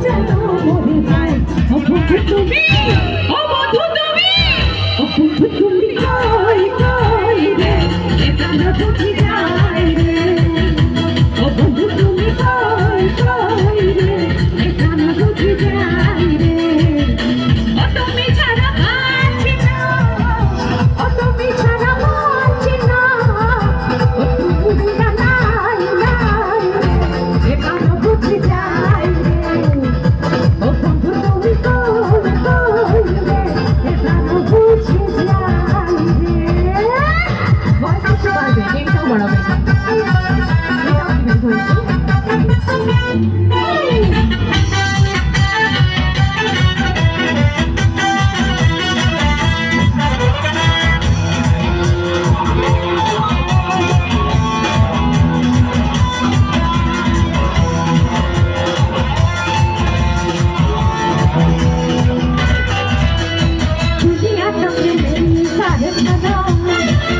যেন মরে যায় ও বন্ধু তুমি ও বন্ধু তুমি ও বন্ধু তুমি কই কই রে এ প্রাণ বুঝি যায় রে ও বন্ধু তুমি কই কই রে এ প্রাণ বুঝি যায় রে ও তুমি ছাড়া বাঁচি না ও তুমি ছাড়া বাঁচি না ও তুমি নাই নাই এ প্রাণ বুঝি যায় রে ও বন্ধু তুমি কই কই রে এ প্রাণ বুঝি যায় রে ভয়েস আসতে পারবে এটাও বাড়াবে এটাও কি বের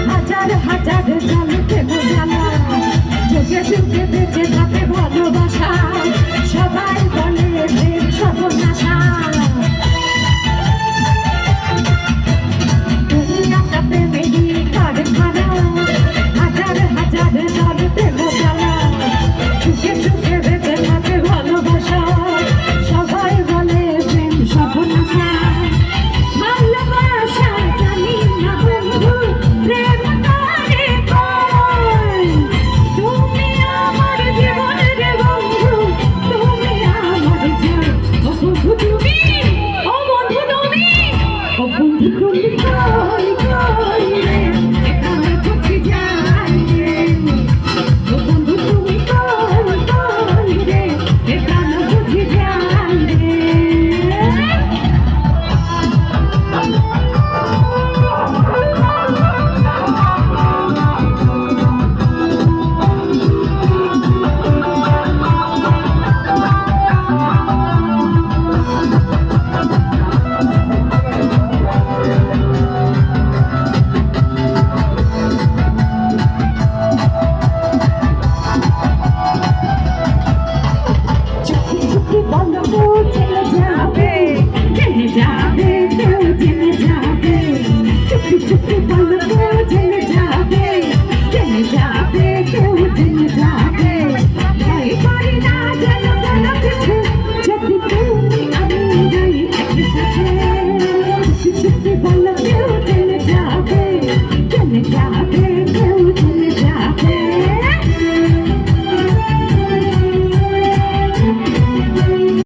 হাজার হাজার জানতে বোঝালা যুগে যুগে বেঁচে থাকে ভালোবাসা সবাই বলে প্রেম সর্বনাশা দুনিয়াটা প্রেমেরই কারখানা হাজার হাজার জানতে বোঝালা যুগে যুগে বেঁচে থাকে ভালোবাসা সবাই বলে প্রেম সর্বনাশা ভালোবাসা জানি না বন্ধু প্রেম করে কই তুমি আমার জীবন রে বন্ধু তুমি আমার জান ও বন্ধু তুমি ও বন্ধু তুমি ও বন্ধু তুমি কই কই রে এখানে বুঝি যাই রে ও বন্ধু তুমি কই কই রে এখানে বুঝি যাই রে চুপি চুপি বল